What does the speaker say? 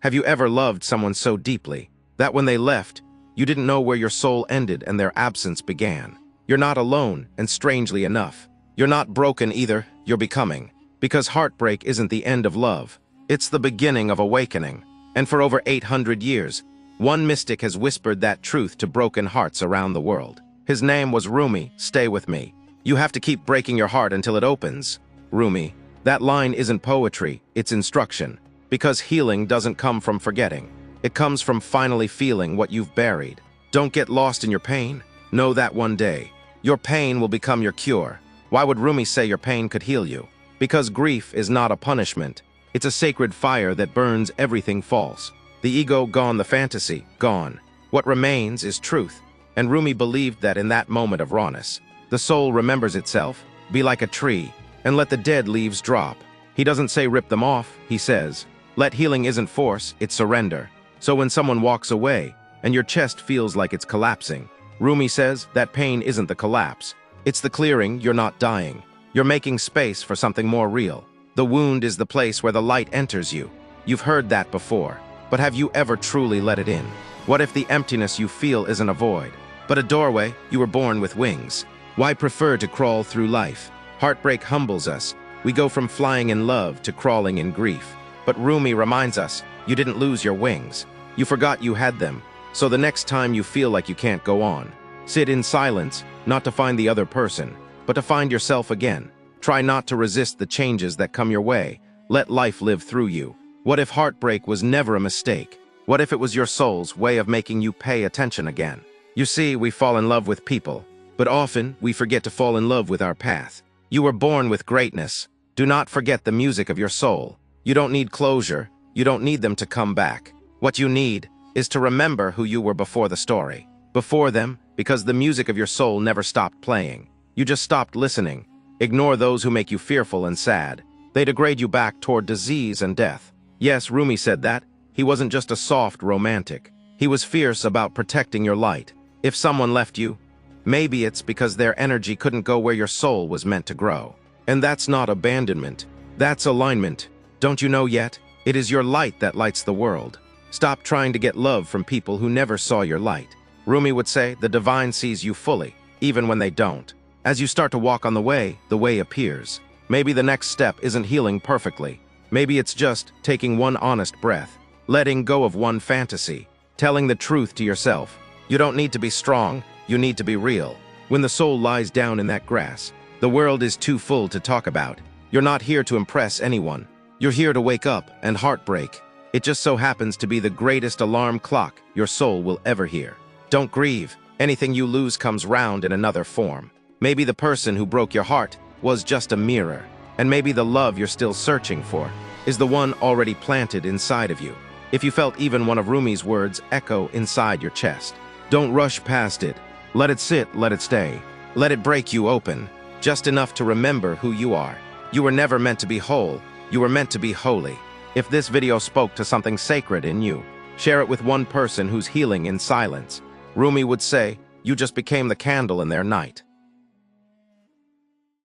Have you ever loved someone so deeply that when they left, you didn't know where your soul ended and their absence began? You're not alone, and strangely enough, you're not broken either, you're becoming. Because heartbreak isn't the end of love, it's the beginning of awakening. And for over 800 years, one mystic has whispered that truth to broken hearts around the world. His name was Rumi. Stay with me. You have to keep breaking your heart until it opens. Rumi. That line isn't poetry, it's instruction. Because healing doesn't come from forgetting. It comes from finally feeling what you've buried. Don't get lost in your pain. Know that one day, your pain will become your cure. Why would Rumi say your pain could heal you? Because grief is not a punishment. It's a sacred fire that burns everything false. The ego gone, the fantasy gone. What remains is truth. And Rumi believed that in that moment of rawness, the soul remembers itself. Be like a tree, and let the dead leaves drop. He doesn't say rip them off, he says, let healing isn't force, it's surrender. So when someone walks away, and your chest feels like it's collapsing, Rumi says that pain isn't the collapse. It's the clearing. You're not dying. You're making space for something more real. The wound is the place where the light enters you. You've heard that before, but have you ever truly let it in? What if the emptiness you feel isn't a void, but a doorway? You were born with wings. Why prefer to crawl through life? Heartbreak humbles us. We go from flying in love to crawling in grief. But Rumi reminds us, you didn't lose your wings. You forgot you had them. So the next time you feel like you can't go on, sit in silence, not to find the other person, but to find yourself again. Try not to resist the changes that come your way. Let life live through you. What if heartbreak was never a mistake? What if it was your soul's way of making you pay attention again? You see, we fall in love with people, but often we forget to fall in love with our path. You were born with greatness. Do not forget the music of your soul. You don't need closure. You don't need them to come back. What you need is to remember who you were before the story. Before them, because the music of your soul never stopped playing. You just stopped listening. Ignore those who make you fearful and sad. They degrade you back toward disease and death. Yes, Rumi said that. He wasn't just a soft romantic. He was fierce about protecting your light. If someone left you, maybe it's because their energy couldn't go where your soul was meant to grow. And that's not abandonment. That's alignment. Don't you know yet? It is your light that lights the world. Stop trying to get love from people who never saw your light. Rumi would say, the divine sees you fully, even when they don't. As you start to walk on the way appears. Maybe the next step isn't healing perfectly. Maybe it's just taking one honest breath, letting go of one fantasy, telling the truth to yourself. You don't need to be strong, you need to be real. When the soul lies down in that grass, the world is too full to talk about. You're not here to impress anyone. You're here to wake up, and heartbreak, it just so happens to be the greatest alarm clock your soul will ever hear. Don't grieve. Anything you lose comes round in another form. Maybe the person who broke your heart was just a mirror, and maybe the love you're still searching for is the one already planted inside of you. If you felt even one of Rumi's words echo inside your chest, don't rush past it. Let it sit, let it stay. Let it break you open, just enough to remember who you are. You were never meant to be whole. You were meant to be holy. If this video spoke to something sacred in you, share it with one person who's healing in silence. Rumi would say, you just became the candle in their night.